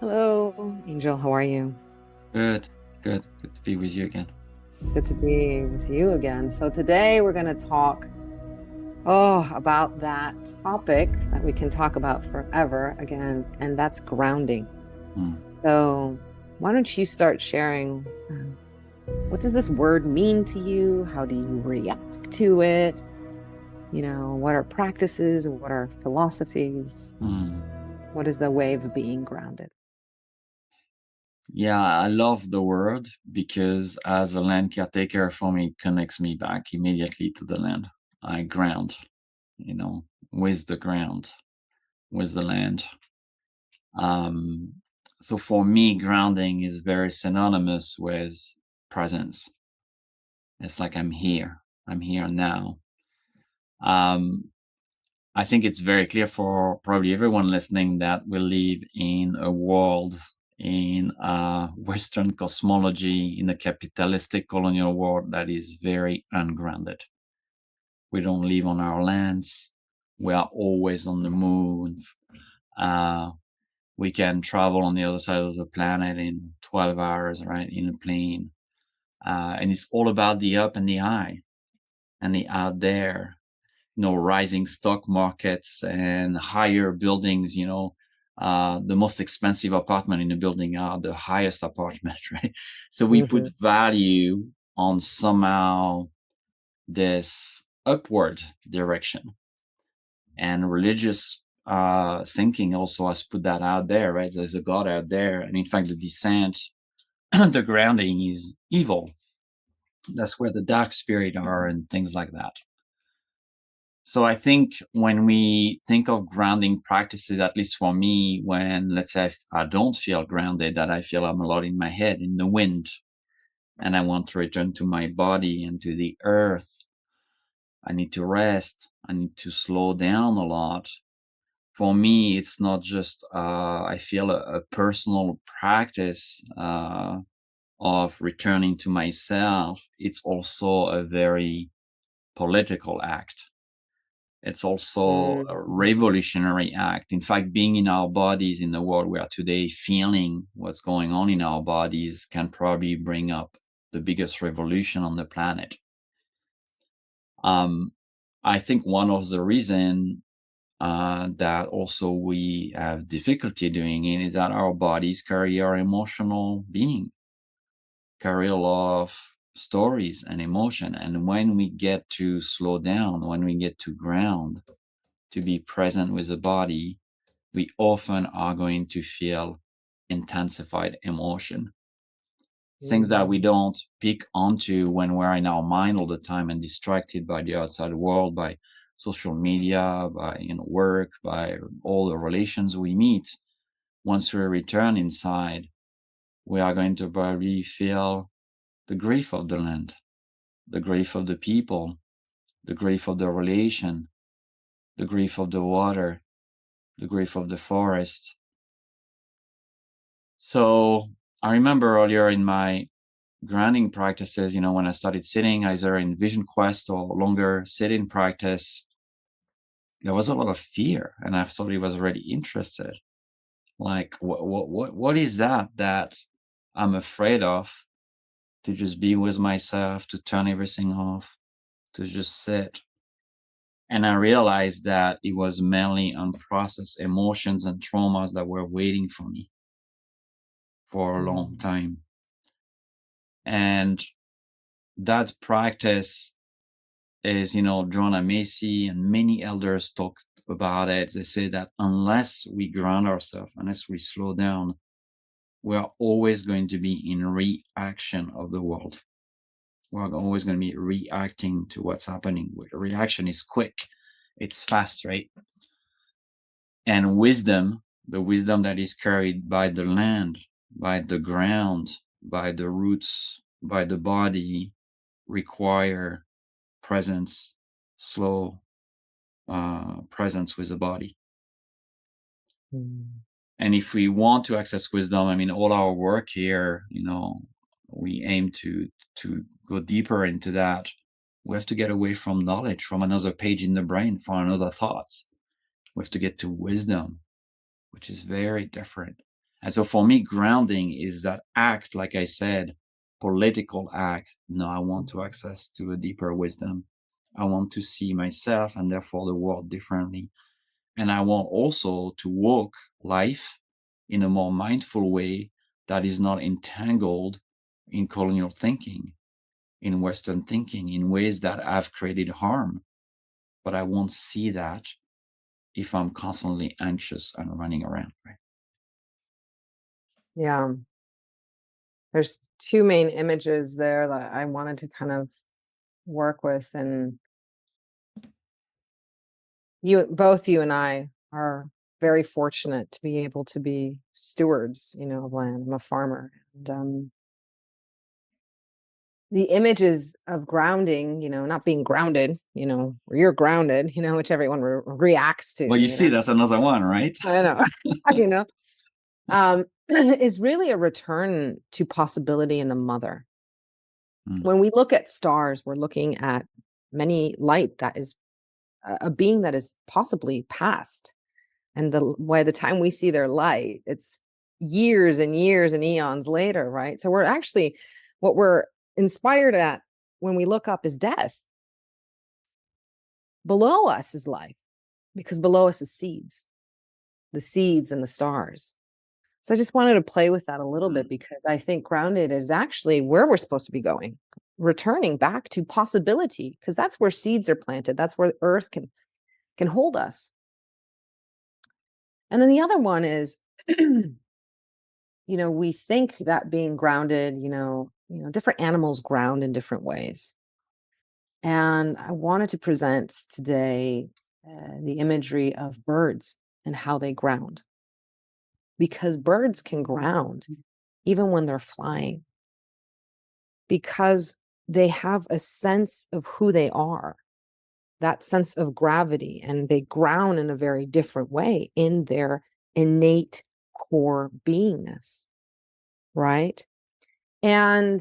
Hello, Angel. How are you? Good, good to be with you again. Good to be with you again. So today we're going to talk, about that topic that we can talk about forever again, and that's grounding. Mm. So why don't you start sharing, what does this word mean to you? How do you react to it? What are practices? What are philosophies? Mm. What is the way of being grounded? Yeah, I love the word because as a land caretaker, for me, it connects me back immediately to the land. I ground, you know, with the ground, with the land. Um, so for me, grounding is very synonymous with presence. It's like I'm here now. Um, I think it's very clear for probably everyone listening that we live in a world, in a Western cosmology, in a capitalistic colonial world that is very ungrounded. We don't live on our lands. We are always on the moon. Uh, we can travel on the other side of the planet in 12 hours, right, in a plane. And it's all about the up and the high and the out there, rising stock markets and higher buildings, the most expensive apartment in the building are the highest apartment, right? So we put Hmm. value on somehow this upward direction. And religious thinking also has put that out there, right? There's a God out there. And in fact, the descent, the grounding is evil. That's where the dark spirit are and things like that. So I think when we think of grounding practices, at least for me, when let's say I don't feel grounded, that I feel I'm a lot in my head, in the wind, and I want to return to my body and to the earth, I need to rest. I need to slow down a lot. For me, it's not just I feel a personal practice of returning to myself. It's also a very political act. It's also a Mm. revolutionary act. In fact, being in our bodies in the world we are today, feeling what's going on in our bodies can probably bring up the biggest revolution on the planet. Um, I think one of the reason that also we have difficulty doing it is that our bodies carry our emotional being, carry a lot of stories and emotion. And when we get to slow down, when we get to ground, to be present with the body, we often are going to feel intensified emotion. Things that we Mm. don't pick onto when we're in our mind all the time and distracted by the outside world, by social media, by work, by all the relations we meet. Once we return inside, we are going to probably feel the grief of the land, the grief of the people, the grief of the relation, the grief of the water, the grief of the forest. So I remember earlier in my grounding practices, when I started sitting, either in Vision Quest or longer sitting practice, there was a lot of fear, and I thought I was already interested. Like, what is that I'm afraid of? To just be with myself, to turn everything off, to just sit. And I realized that it was mainly unprocessed emotions and traumas that were waiting for me for a long Mm. time. And that practice is, John Macy and many elders talk about it. They say that unless we ground ourselves, unless we slow down, we are always going to be in reaction of the world. We're always going to be reacting to what's happening. Reaction is quick, it's fast, right? And wisdom, the wisdom that is carried by the land, by the ground, by the roots, by the body, require presence, slow presence with the body. Mm. And if we want to access wisdom, I mean, all our work here, we aim to go deeper into that. We have to get away from knowledge, from another page in the brain, from another thoughts. We have to get to wisdom, which is very different. And so for me, grounding is that act, like I said, political act. No, I want to access to a deeper wisdom. I want to see myself and therefore the world differently. And I want also to walk life in a more mindful way that is not entangled in colonial thinking, in Western thinking, in ways that have created harm. But I won't see that if I'm constantly anxious and running around. Right? Yeah. There's two main images there that I wanted to kind of work with. And both you and I are very fortunate to be able to be stewards, of land. I'm a farmer. And the images of grounding, not being grounded, or you're grounded, which everyone reacts to, Well, you see, that's another one, right? I know, you know, is really a return to possibility in the mother. When we look at stars, we're looking at many light that is a being that is possibly past. And by the time we see their light, it's years and years and eons later, right? So we're actually, what we're inspired at when we look up is death. Below us is life, because below us is the seeds and the stars. So I just wanted to play with that a little bit, because I think grounded is actually where we're supposed to be going, returning back to possibility, because that's where seeds are planted. That's where earth can hold us. And then the other one is, we think that being grounded, different animals ground in different ways. And I wanted to present today the imagery of birds and how they ground, because birds can ground even when they're flying, because they have a sense of who they are, that sense of gravity, and they ground in a very different way in their innate core beingness, right? And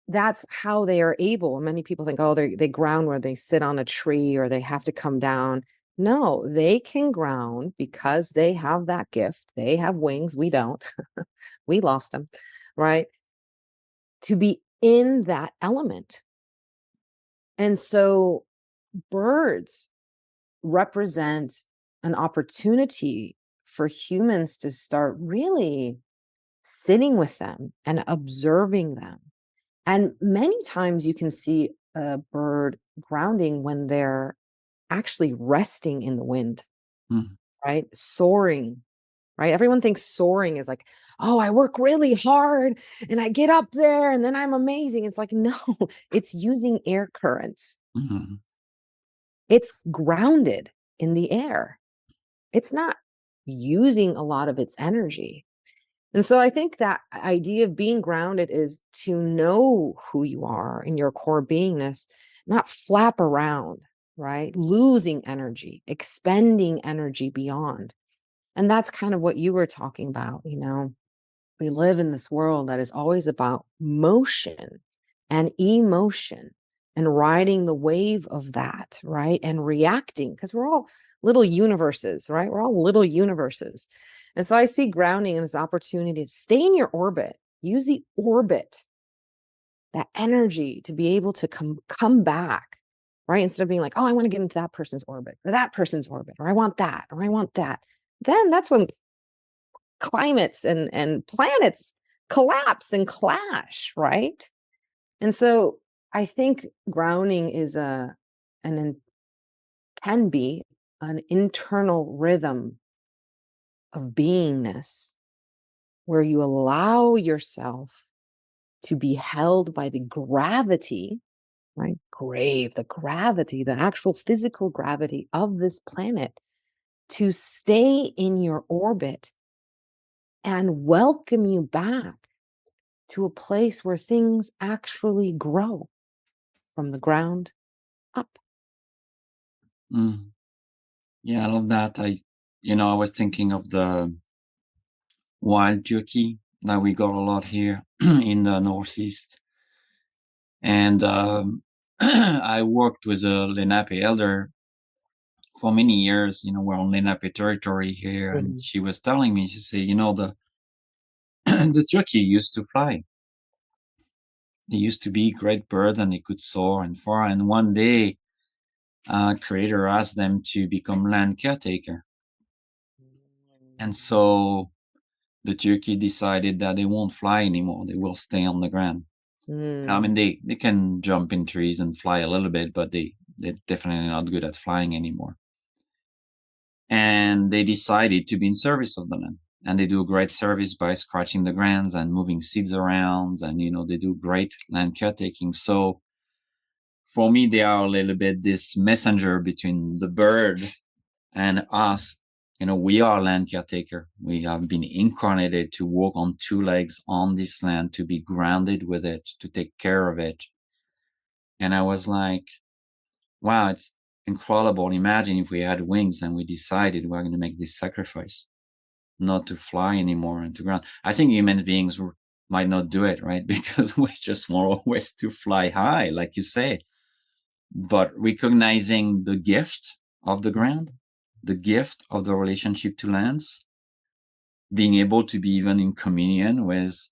that's how they are able. Many people think, oh, they ground where they sit on a tree or they have to come down. No, they can ground because they have that gift. They have wings. We don't. We lost them, right? To be in that element. And so birds represent an opportunity for humans to start really sitting with them and observing them. And many times you can see a bird grounding when they're actually resting in the wind, right? Soaring, right? Everyone thinks soaring is like, oh, I work really hard and I get up there and then I'm amazing. It's like, no, it's using air currents. It's grounded in the air. It's not using a lot of its energy. And so I think that idea of being grounded is to know who you are in your core beingness, not flap around, right? Losing energy, expending energy beyond. And that's kind of what you were talking about. We live in this world that is always about motion and emotion and riding the wave of that, right? And reacting, because we're all little universes, right? We're all little universes. And so I see grounding as an opportunity to stay in your orbit, use the orbit, that energy to be able to come back, right? Instead of being like, oh, I want to get into that person's orbit or that person's orbit, or I want that, or I want that. Then that's when climates and planets collapse and clash, right? And so I think grounding is can be an internal rhythm of beingness, where you allow yourself to be held by the gravity, right? The gravity, the actual physical gravity of this planet, to stay in your orbit and welcome you back to a place where things actually grow from the ground up. Yeah, I love that. I was thinking of the wild turkey that we got a lot here in the Northeast. And I worked with a Lenape elder for many years. We're on Lenape territory here. And she was telling me, she said, the turkey used to fly. They used to be great birds and they could soar and fly. And one day, creator asked them to become land caretaker. And so the turkey decided that they won't fly anymore. They will stay on the ground. I mean, they can jump in trees and fly a little bit, but they're definitely not good at flying anymore. And they decided to be in service of the land. And they do a great service by scratching the grounds and moving seeds around. And, they do great land caretaking. So for me, they are a little bit this messenger between the bird and us. We are land caretaker. We have been incarnated to walk on two legs on this land, to be grounded with it, to take care of it. And I was like, wow, it's incredible. Imagine if we had wings and we decided we're going to make this sacrifice, not to fly anymore and to ground. I think human beings might not do it, right? Because we just want always to fly high, like you say. But recognizing the gift of the ground, the gift of the relationship to lands, being able to be even in communion with,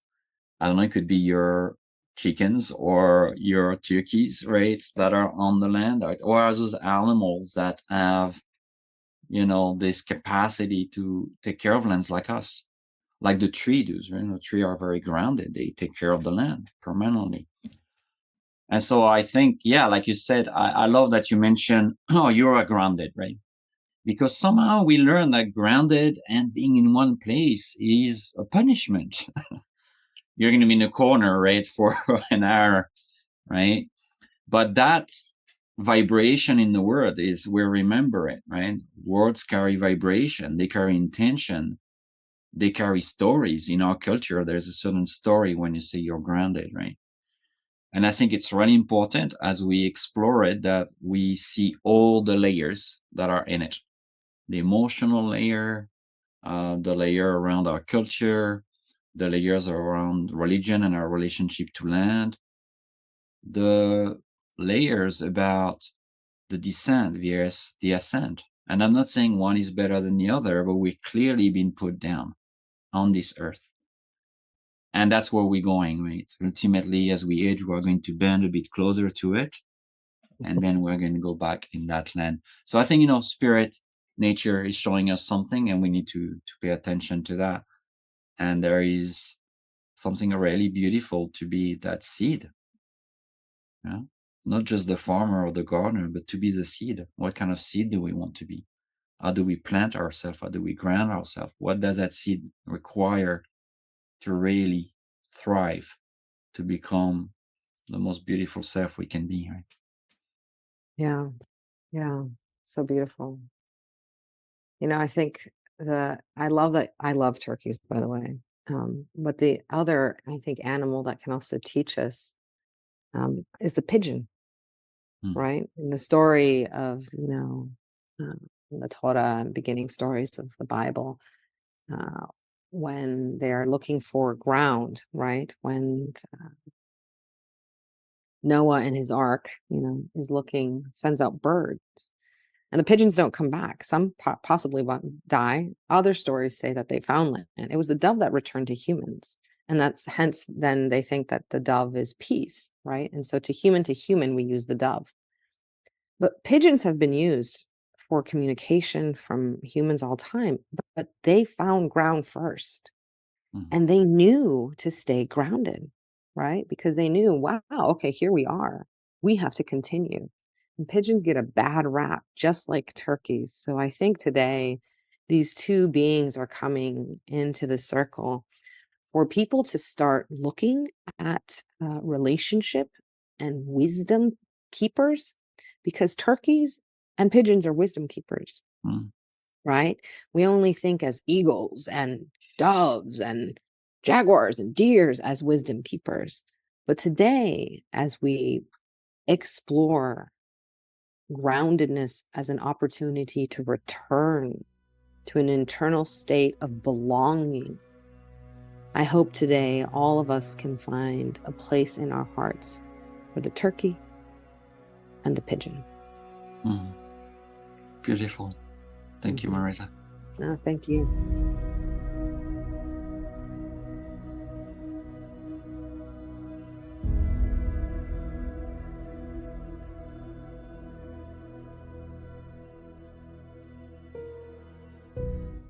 I don't know, it could be your chickens or your turkeys, right, that are on the land, or those animals that have, this capacity to take care of lands like us, like the tree does, right? The tree are very grounded. They take care of the land permanently. And so I think, yeah, like you said, I love that you mentioned, oh, you're grounded, right? Because somehow we learn that grounded and being in one place is a punishment. You're going to be in a corner, right, for an hour, right? But that vibration in the word is we remember it, right? Words carry vibration, they carry intention, they carry stories. In our culture, there's a certain story when you say you're grounded, right? And I think it's really important as we explore it that we see all the layers that are in it. The emotional layer, the layer around our culture, the layers around religion and our relationship to land, the layers about the descent versus the ascent. And I'm not saying one is better than the other, but we've clearly been put down on this earth. And that's where we're going, right? Ultimately, as we age, we're going to bend a bit closer to it. And then we're going to go back in that land. So I think, spirit, nature is showing us something, and we need to pay attention to that. And there is something really beautiful to be that seed. Yeah? Not just the farmer or the gardener, but to be the seed. What kind of seed do we want to be? How do we plant ourselves? How do we ground ourselves? What does that seed require to really thrive, to become the most beautiful self we can be, right? Yeah. Yeah. So beautiful. I think I love turkeys, by the way. But the other, I think, animal that can also teach us is the pigeon, Mm. right? In the story of, the Torah and beginning stories of the Bible, uh, when they're looking for ground, right? When Noah and his ark, sends out birds. And the pigeons don't come back. Some possibly die. Other stories say that they found land. It was the dove that returned to humans. And that's hence then they think that the dove is peace, right? And so to human, we use the dove. But pigeons have been used for communication from humans all time, but they found ground first. Mm. And they knew to stay grounded, right? Because they knew, wow, okay, here we are. We have to continue. And pigeons get a bad rap, just like turkeys. So I think today these two beings are coming into the circle for people to start looking at relationship and wisdom keepers, because turkeys and pigeons are wisdom keepers. Mm. Right? We only think as eagles and doves and jaguars and deers as wisdom keepers. But today, as we explore groundedness as an opportunity to return to an internal state of belonging, I hope today all of us can find a place in our hearts for the turkey and the pigeon. Mm. Beautiful. Thank you, Marita. Oh, thank you.